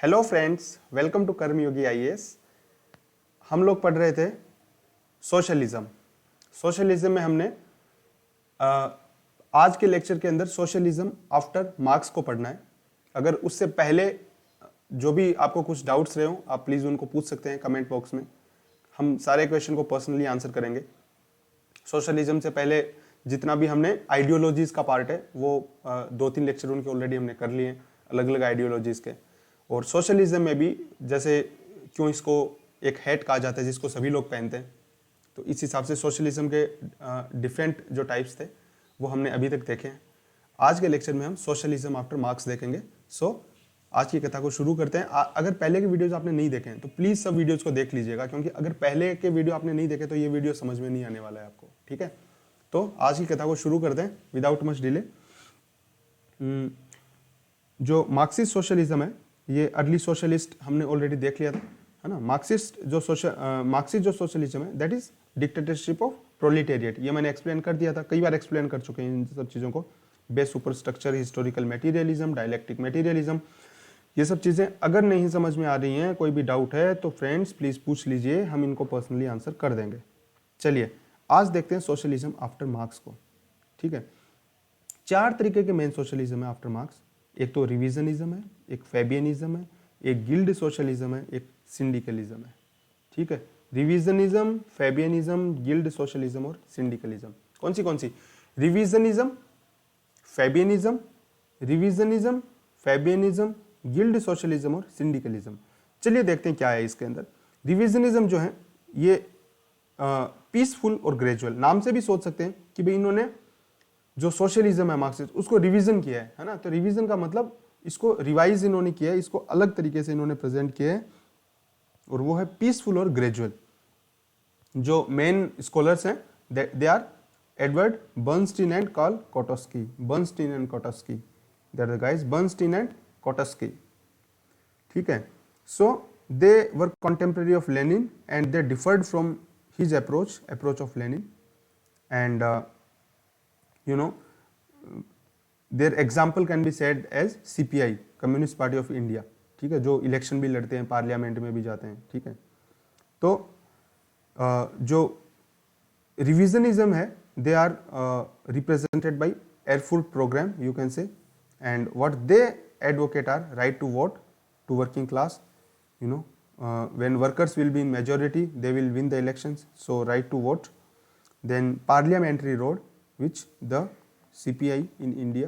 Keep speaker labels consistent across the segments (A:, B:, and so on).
A: Hello friends, welcome to Karmayogi IAS. हम लोग पढ़ रहे थे सोशलिज्म। सोशलिज्म में हमने आज के लेक्चर के अंदर सोशलिज्म आफ्टर मार्क्स को पढ़ना है। अगर उससे पहले जो भी आपको कुछ डाउट्स रहे हो आप प्लीज़ उनको पूछ सकते हैं कमेंट बॉक्स में। हम सारे क्वेश्चन को पर्सनली आंसर करेंगे। सोशलिज्म से पहले जितना भी हमने आइडियोलॉजीज का पार्ट है वो 2-3 लेक्चर उनके ऑलरेडी हमने कर लिए हैं, अलग अलग आइडियोलॉजीज के। और सोशलिज्म में भी जैसे क्यों इसको एक हैट कहा जाता है जिसको सभी लोग पहनते हैं, तो इस हिसाब से सोशलिज्म के डिफरेंट जो टाइप्स थे वो हमने अभी तक देखे हैं। आज के लेक्चर में हम सोशलिज्म आफ्टर मार्क्स देखेंगे। सो आज की कथा को शुरू करते हैं। अगर पहले के वीडियोज आपने नहीं देखे हैं तो प्लीज़ सब वीडियोज को देख लीजिएगा, क्योंकि अगर पहले के वीडियो आपने नहीं देखे तो ये वीडियो समझ में नहीं आने वाला है आपको। ठीक है, तो आज की कथा को शुरू करते हैं विदाउट मच डिले। जो मार्क्सिस्ट सोशलिज्म है ये अर्ली सोशलिस्ट हमने ऑलरेडी देख लिया था, है ना। मार्क्सिस्ट जो सोशलिज्म है that is dictatorship of proletariat. ये मैंने एक्सप्लेन कर दिया था, कई बार एक्सप्लेन कर चुके हैं इन सब चीज़ों को। Base super structure, historical materialism, dialectic materialism, ये सब चीज़ें अगर नहीं समझ में आ रही हैं, कोई भी डाउट है तो फ्रेंड्स प्लीज़ पूछ लीजिए, हम इनको पर्सनली आंसर कर देंगे। चलिए आज देखते हैं सोशलिज्म आफ्टर मार्क्स को। ठीक है, 4 तरीके के मेन सोशलिज्म है आफ्टर मार्क्स। एक तो रिविजनिज्म है, एक फैबियनिज्म है, एक गिल्ड सोशलिज्म है, एक सिंडिकलिज्म है। ठीक है, रिविजनिज्म, फैबियनिज्म, गिल्ड सोशलिज्म और सिंडिकलिज्म। कौन सी? रिविजनिज्म, फैबियनिज्म, रिविजनिज्म, फैबियनिज्म, गिल्ड सोशलिज्म और सिंडिकलिज्म। चलिए देखते हैं क्या है इसके अंदर। रिविजनिज्म जो है ये पीसफुल और ग्रेजुअल, नाम से भी सोच सकते हैं कि भाई इन्होंने जो सोशलिज्म है मार्क्सिस्ट उसको रिवीजन किया है ना। तो रिवीजन का मतलब इसको रिवाइज इन्होंने किया है, इसको अलग तरीके से इन्होंने प्रेजेंट किया है, और वो है पीसफुल और ग्रेजुअल। जो मेन स्कॉलर्स हैं they are Edward Bernstein and Karl Kautsky. Bernstein and Kautsky, they are the guys, Bernstein and Kautsky. ठीक है, so they were contemporary of Lenin and they differed from his approach of Lenin, and you know their example can be said as CPI, communist party of India. ठीक है, जो election भी लड़ते हैं, parliament में भी जाते हैं। ठीक है, तो जो रिविजनिज्म है they are represented by air force program you can say, and what they advocate are right to vote to working class. You know when workers will be in majority they will win the elections, so right to vote. Then parliamentary road, which the CPI in India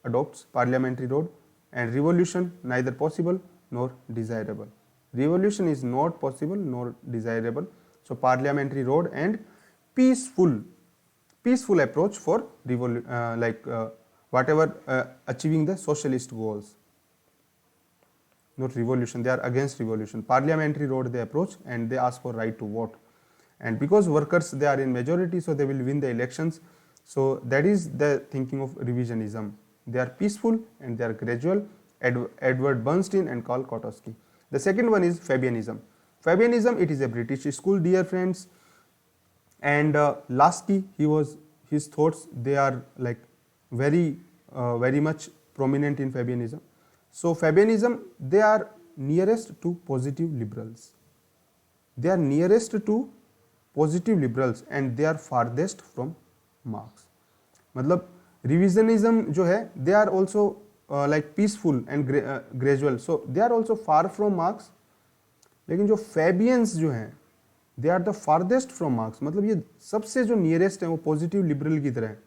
A: adopts, parliamentary road. And revolution, neither possible nor desirable. Revolution is not possible nor desirable, so parliamentary road and peaceful approach for whatever achieving the socialist goals, not revolution. They are against revolution. Parliamentary road they approach and they ask for right to vote, and because workers they are in majority so they will win the elections. So that is the thinking of revisionism. They are peaceful and they are gradual. Edward Bernstein and Karl Kautsky. The second one is Fabianism. Fabianism, it is a British school, dear friends, and Lasky, his thoughts they are like very much prominent in Fabianism. So Fabianism, they are nearest to positive liberals. They are nearest to positive liberals and they are farthest from Marx. मतलब revisionism जो है they are also like peaceful and gradual, so they are also far from Marx. लेकिन जो Fabians जो हैं they are the farthest from Marx, मतलब ये सबसे जो नियरेस्ट है वो पॉजिटिव लिबरल की तरह है।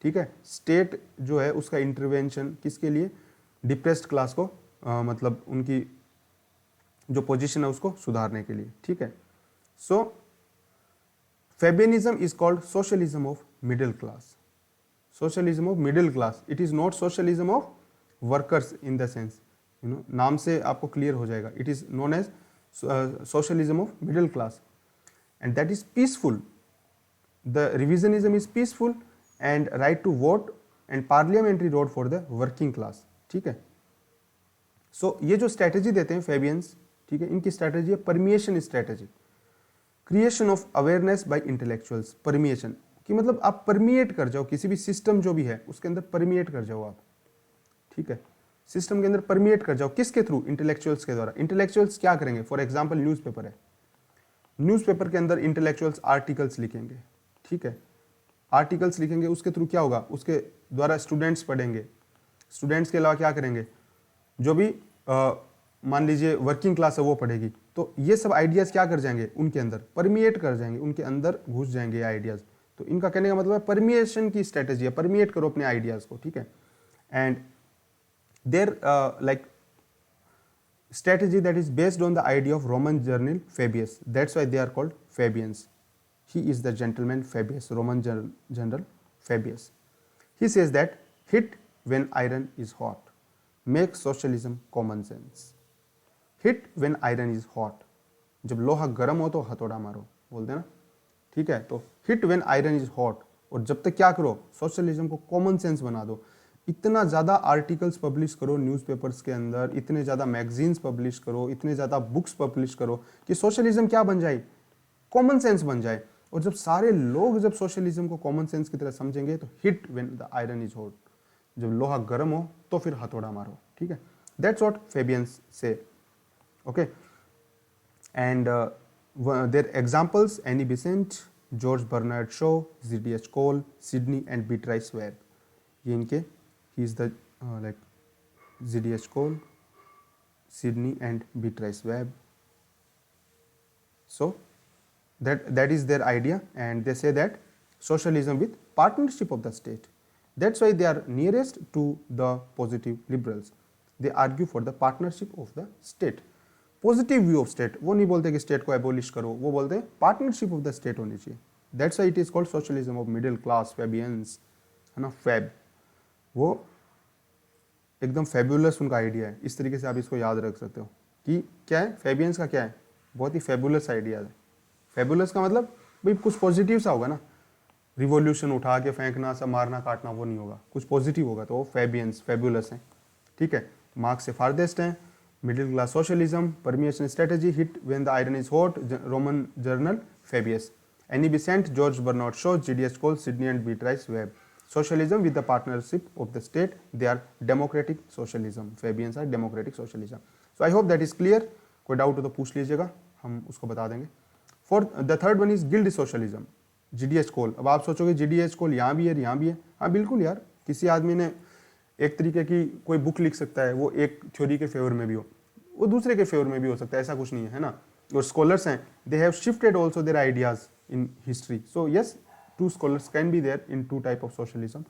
A: ठीक है, स्टेट जो है उसका इंटरवेंशन किसके लिए, डिप्रेस्ड क्लास को मतलब उनकी जो पोजीशन है उसको सुधारने के लिए। ठीक है, सो Fabianism is called socialism of middle class. Socialism of middle class. It is not socialism of workers in the sense, you know, नाम से आपको क्लियर हो जाएगा. It is known as socialism of middle class, and that is peaceful. The revisionism is peaceful and right to vote and parliamentary road for the working class. ठीक है, so ये जो strategy देते हैं फेबियंस, ठीक है, इनकी स्ट्रेटेजी है permeation strategy, creation of awareness by intellectuals. Permeation कि मतलब आप परमिएट कर जाओ, किसी भी सिस्टम जो भी है उसके अंदर परमिएट कर जाओ आप। ठीक है, सिस्टम के अंदर परमिएट कर जाओ। किसके थ्रू? इंटेलेक्चुअल्स के द्वारा। इंटेलेक्चुअल्स क्या करेंगे? फॉर एग्जाम्पल न्यूज़पेपर है, न्यूज़पेपर के अंदर इंटेलेक्चुअल्स आर्टिकल्स लिखेंगे, ठीक है, आर्टिकल्स लिखेंगे, उसके थ्रू क्या होगा? उसके द्वारा स्टूडेंट्स पढ़ेंगे। स्टूडेंट्स के अलावा क्या करेंगे? जो भी मान लीजिए वर्किंग क्लास है वो पढ़ेगी। तो ये सब आइडियाज क्या कर जाएंगे? उनके अंदर परमिएट कर जाएंगे, उनके अंदर घुस जाएंगे आइडियाज। तो इनका कहने का मतलब है परमिएशन की स्ट्रेटेजी है, परमिएट करो अपने आइडियाज को, ठीक है। And there like strategy that is based on the idea of Roman general Fabius. That's why they are called Fabians. He is the gentleman Fabius, Roman general Fabius. He says that hit when iron is hot, make socialism common sense. Hit when iron is hot. जब लोहा गर्म हो तो हथौड़ा मारो, बोलते हैं ना, ठीक है। तो hit when iron is hot, और जब तक क्या करो? सोशलिज्म को कॉमन सेंस बना दो। इतना ज़्यादा आर्टिकल्स पब्लिश करो न्यूज़पेपर्स के अंदर, इतने ज़्यादा मैगजीन्स पब्लिश करो, इतने ज़्यादा बुक्स पब्लिश करो कि सोशलिज्म क्या बन जाए? कॉमन सेंस बन जाए। और जब सारे लोग जब सोशलिज्म को कॉमन सेंस की तरह समझेंगे तो hit when the iron is hot, जब लोहा गर्म हो तो फिर हथौड़ा मारो, ठीक है। That's what Fabians say, okay. And there examples Annie Besant, George Bernard Shaw, ZDH Cole, Sidney and Beatrice Webb. ये इनके, he is the like ZDH Cole, Sydney and Beatrice Webb. So that is their idea, and they say that socialism with partnership of the state. That's why they are nearest to the positive liberals. They argue for the partnership of the state. Positive view of state, वो नहीं बोलते कि state को abolish करो, वो बोलते हैं partnership of the state होनी चाहिए। That's why it is called socialism of middle class, Fabians, है ना, Fab। वो एकदम फेबुलस उनका आइडिया है। इस तरीके से आप इसको याद रख सकते हो कि क्या है, फेबियंस का क्या है, बहुत ही फेबुलस आइडिया है। फेबुलस का मतलब भाई कुछ पॉजिटिव सा होगा ना, रिवॉल्यूशन उठा के फेंकना, सब मारना काटना, वो नहीं होगा, कुछ पॉजिटिव होगा, तो वो फेबियंस फेबुलस हैं, ठीक है। मार्क्स से फारदेस्ट हैं, middle class socialism, permeation strategy, hit when the iron is hot, Roman general Fabius, Annie Besant, George Bernard Shaw, ZDH Cole, Sidney and Beatrice Webb. Socialism with the partnership of the state, they are democratic socialism. Fabians are democratic socialism. So I hope that is clear. कोई doubt हो तो पूछ लीजिएगा, हम उसको बता देंगे। For the third one is guild socialism, ZDH कोल। अब आप सोचोगे ZDH कोल यहाँ भी है, यहाँ भी है। हाँ बिल्कुल यार, किसी आदमी ने एक तरीके की कोई बुक लिख सकता है, वो एक थ्योरी के फेवर में भी हो, वो दूसरे के फेवर में भी हो सकता है, ऐसा कुछ नहीं है ना। और स्कॉलर्स हैं, they have shifted also their ideas in history. So yes, two scholars can be there in two type of socialism.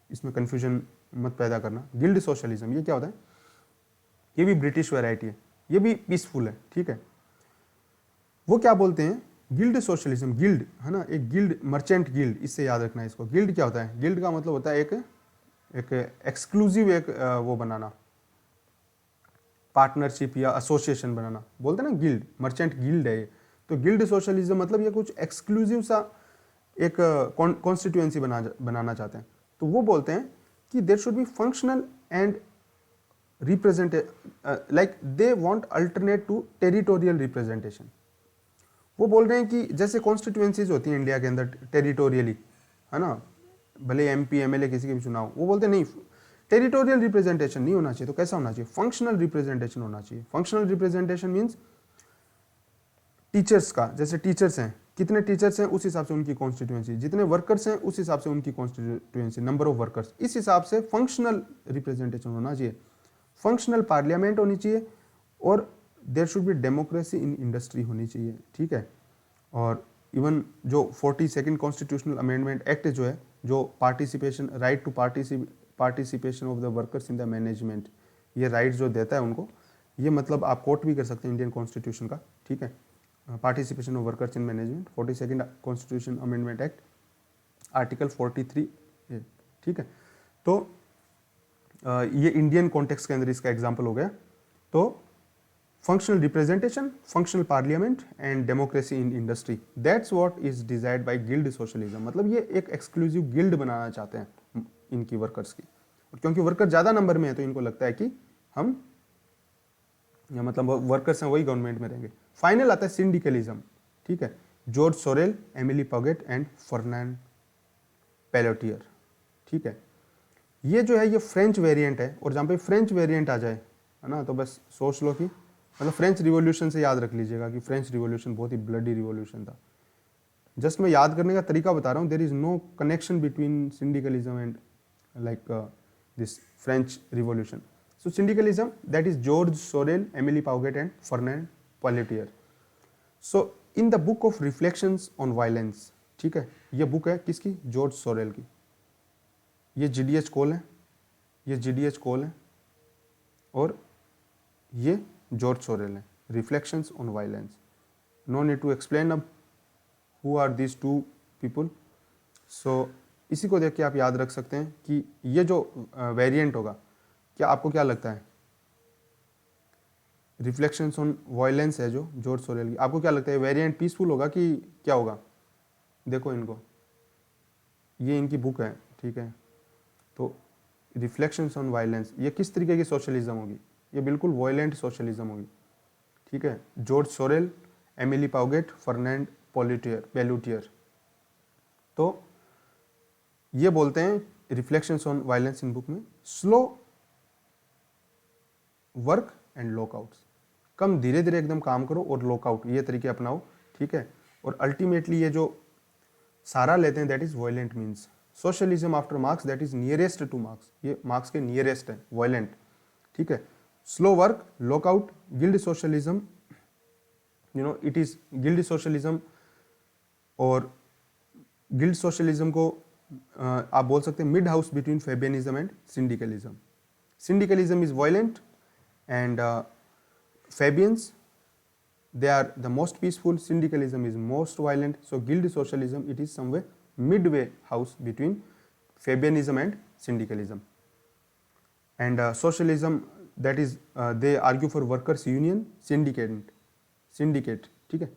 A: इसमें confusion मत पैदा करना। गिल्ड सोशलिज्म, ये क्या होता है? ये भी ब्रिटिश वैरायटी है, ये भी पीसफुल है, ठीक है। वो क्या बोलते हैं? गिल्ड सोशलिज्म, गिल्ड है ना, एक गिल्ड, मर्चेंट गिल्ड, इससे याद रखना है इसको। गिल्ड क्या होता है? गिल्ड का मतलब होता है एक एक्सक्लूसिव, एक वो बनाना, पार्टनरशिप या एसोसिएशन बनाना, बोलते हैं ना गिल्ड, मर्चेंट गिल्ड है ये। तो गिल्ड सोशलिज्म मतलब ये कुछ एक्सक्लूसिव सा एक कॉन्स्टिट्यूएंसी बनाना चाहते हैं। तो वो बोलते हैं कि there should be functional and represent, like they want alternate to territorial representation. वो बोल रहे हैं कि जैसे कॉन्स्टिट्यूएंसीज होती हैं इंडिया के अंदर टेरिटोरियली, है ना, भले MP MLA किसी के भी चुनाव, वो बोलते हैं नहीं, टेरिटोरियल रिप्रेजेंटेशन नहीं होना चाहिए। तो कैसा होना चाहिए? फंक्शनल रिप्रेजेंटेशन होना चाहिए। फंक्शनल रिप्रेजेंटेशन मीन्स टीचर्स का, जैसे टीचर्स हैं, कितने टीचर्स हैं उस हिसाब से उनकी कॉन्स्टिट्यूएंसी, जितने वर्कर्स हैं उस हिसाब से उनकी कॉन्स्टिट्यूएंसी, नंबर ऑफ वर्कर्स, इस हिसाब से फंक्शनल रिप्रेजेंटेशन होना चाहिए। फंक्शनल पार्लियामेंट होनी चाहिए, और there should be democracy in industry होनी चाहिए, ठीक है। और इवन जो 42nd कॉन्स्टिट्यूशनल अमेंडमेंट एक्ट जो है, जो participation, right to participation of the workers in the management, ये राइट जो देता है उनको, ये मतलब आप कोट भी कर सकते हैं इंडियन कॉन्स्टिट्यूशन का, ठीक है। Participation of workers in management, 42nd constitution amendment act, article 43, ठीक है। तो ये इंडियन कॉन्टेक्स्ट के अंदर इसका एग्जाम्पल हो गया। तो functional representation, functional parliament and democracy in industry, that's what is desired by guild socialism. मतलब ये एक एक्सक्लूसिव गिल्ड बनाना चाहते हैं इनकी वर्कर्स की, क्योंकि वर्कर ज़्यादा नंबर में है तो इनको लगता है कि हम, या मतलब वर्कर्स हैं वही गवर्नमेंट में रहेंगे। फाइनल आता है सिंडिकलिज्म, ठीक है। George Sorel, Emile Pouget and Fernand Pelloutier, ठीक है। ये जो है ये फ्रेंच वेरिएंट है, और जहाँ पे फ्रेंच वेरिएंट आ जाए, है ना, तो बस सोच लो कि मतलब फ्रेंच रिवॉल्यूशन से याद रख लीजिएगा कि फ्रेंच रिवॉल्यूशन बहुत ही ब्लडी रिवॉल्यूशन था। जस्ट मैं याद करने का तरीका बता रहा हूँ, there is no connection between syndicalism and like this French revolution. So syndicalism that is George Sorel, Emile Pouget and Fernand Pelloutier. So in the book of reflections on violence, ठीक है, ये बुक है किसकी, George sorrel की। ये जीडीएच कोल है, ये जीडीएच कोल है, और ये जॉर्ज सोरेल है, reflections on violence. No need to explain अब who are these two people. So इसी को देख के आप याद रख सकते हैं कि ये जो वेरिएंट होगा, क्या आपको क्या लगता है, रिफ्लेक्शंस ऑन वायलेंस है जो जॉर्ज सोरेल की, आपको क्या लगता है वेरिएंट पीसफुल होगा कि क्या होगा? देखो इनको, ये इनकी बुक है, ठीक है, तो रिफ्लेक्शंस ऑन वायलेंस, ये किस तरीके की सोशलिज्म होगी? ये बिल्कुल वायलेंट सोशलिज्म होगी, ठीक है। George Sorel, Emile Pouget, Fernand Pelloutier. तो ये बोलते हैं reflections on violence in book में, स्लो वर्क एंड लॉकआउट्स, कम धीरे धीरे एकदम काम करो और लॉकआउट, ये तरीके अपनाओ, ठीक है। और अल्टीमेटली ये जो सारा लेते हैं that is violent means socialism after Marx that is nearest to Marx, ये मार्क्स के नियरेस्ट है वायलेंट, ठीक है। Slow work, lockout, guild socialism, you know it is guild socialism, और गिल्ड सोशलिज्म को आप बोल सकते हैं mid house between Fabianism and syndicalism. Syndicalism is violent and Fabians, they are the most peaceful, syndicalism is most violent, so guild socialism, it is somewhere midway house between Fabianism and syndicalism. And socialism, that is they argue for workers union, syndicate, ठीक है,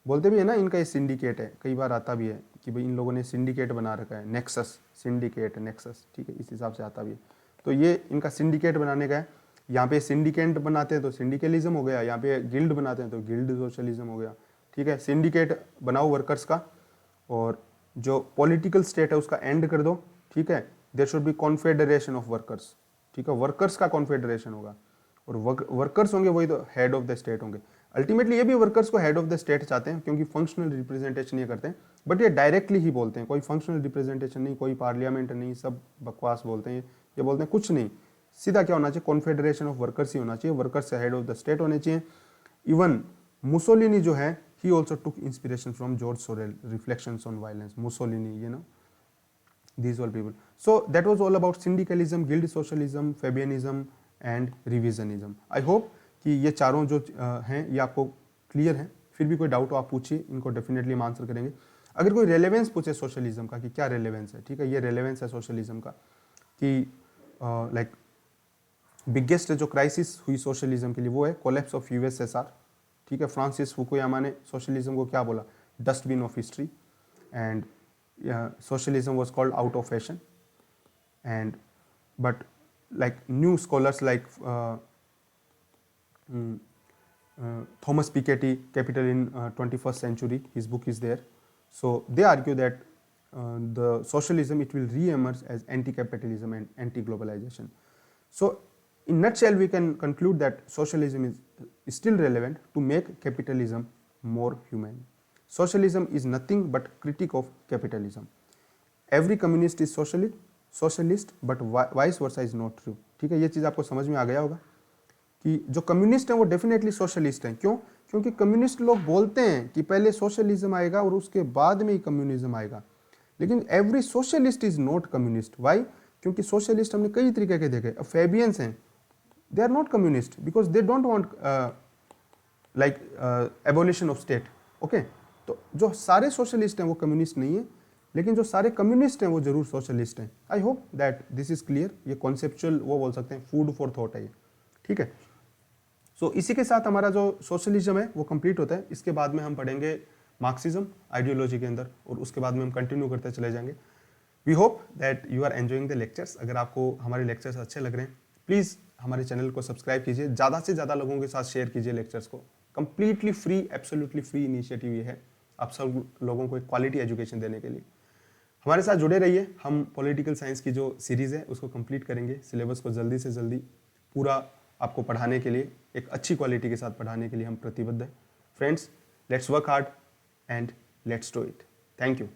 A: बोलते भी है ना इनका ये syndicate है, कई बार आता भी है कि भाई इन लोगों ने सिंडिकेट बना रखा है, नेक्सस, सिंडिकेट नेक्सस, ठीक है, इस हिसाब से आता भी है। तो ये इनका सिंडिकेट बनाने का है, यहाँ पे सिंडिकेट बनाते हैं तो सिंडिकलिज्म हो गया, यहाँ पे गिल्ड बनाते हैं तो गिल्ड सोशलिज्म हो गया, ठीक है। सिंडिकेट बनाओ वर्कर्स का, और जो पॉलिटिकल स्टेट है उसका एंड कर दो, ठीक है। There should be confederation of workers, ठीक है, वर्कर्स का कॉन्फेडरेशन होगा, और वर्कर्स होंगे वही तो हेड ऑफ द स्टेट होंगे। अल्टीमेटली ये भी वर्कर्स को हेड ऑफ द स्टेट चाहते हैं, क्योंकि फंक्शनल रिप्रेजेंटेशन ये करते हैं, बट ये डायरेक्टली ही बोलते हैं, कोई फंक्शनल रिप्रेजेंटेशन नहीं, कोई पार्लियामेंट नहीं, सब बकवास बोलते हैं, ये बोलते हैं कुछ नहीं, सीधा क्या होना चाहिए, कॉन्फेडरेशन ऑफ वर्कर्स ही होना चाहिए, workers head of the state होने चाहिए। इवन मुसोलिनी जो है, he also took inspiration from George sorrel, reflections on violence, Mussolini, you know these all people. So that was all about syndicalism, guild socialism, Fabianism and revisionism. I hope कि ये चारों जो हैं ये आपको clear हैं। फिर भी कोई डाउट हो आप पूछिए, इनको डेफिनेटली हम आंसर करेंगे। अगर कोई रेलेवेंस पूछे सोशलिज्म का कि क्या रेलेवेंस है, ठीक है, ये रेलेवेंस है सोशलिज्म का कि लाइक बिगेस्ट जो क्राइसिस हुई सोशलिज्म के लिए वो है कोलैप्स ऑफ यूएसएसआर, ठीक है। फ्रांसिस फुकुयामा ने सोशलिज्म को क्या बोला, dustbin of history, and socialism was called out of fashion, and but like new scholars like Thomas Piketty, Capital in 21st Century, his book is there, so they argue that the socialism, it will re-emerge as anti-capitalism and anti-globalization. So in nutshell we can conclude that socialism is still relevant to make capitalism more humane. Socialism is nothing but critique of capitalism. Every communist is socialist, but vice versa is not true. ठीक है, ये चीज़ आपको समझ में आ गया होगा कि जो कम्युनिस्ट हैं वो डेफिनेटली सोशलिस्ट हैं। क्यों? क्योंकि कम्युनिस्ट लोग बोलते हैं कि पहले सोशलिज्म आएगा और उसके बाद में ही कम्युनिज्म आएगा, लेकिन every socialist is not communist. Why? क्योंकि सोशलिस्ट हमने कई तरीके के देखे। फेबियंस हैं, they are not communist because they don't want like abolition of state. Okay, तो जो सारे सोशलिस्ट हैं वो कम्युनिस्ट नहीं है, लेकिन जो सारे कम्युनिस्ट हैं वो जरूर सोशलिस्ट हैं। I hope that this is clear. ये कॉन्सेप्चुअल वो बोल सकते हैं, फूड फॉर थॉट है ये, ठीक है। सो इसी के साथ हमारा जो सोशलिज्म है वो कंप्लीट होता है। इसके बाद में हम पढ़ेंगे मार्क्सिज्म आइडियोलॉजी के अंदर, और उसके बाद में हम कंटिन्यू करते चले जाएंगे। We hope that you are enjoying the lectures. अगर आपको हमारे लेक्चर्स अच्छे लग रहे हैं, प्लीज़ हमारे चैनल को सब्सक्राइब कीजिए, ज़्यादा से ज़्यादा लोगों के साथ शेयर कीजिए लेक्चर्स को। Completely free, absolutely free initiative ये है आप सब लोगों को एक क्वालिटी एजुकेशन देने के लिए। हमारे साथ जुड़े रहिए, हम पॉलिटिकल साइंस की जो सीरीज़ है उसको कंप्लीट करेंगे। सिलेबस को जल्दी से जल्दी पूरा आपको पढ़ाने के लिए, एक अच्छी क्वालिटी के साथ पढ़ाने के लिए हम प्रतिबद्ध हैं। Friends, let's work hard and let's do it. Thank you.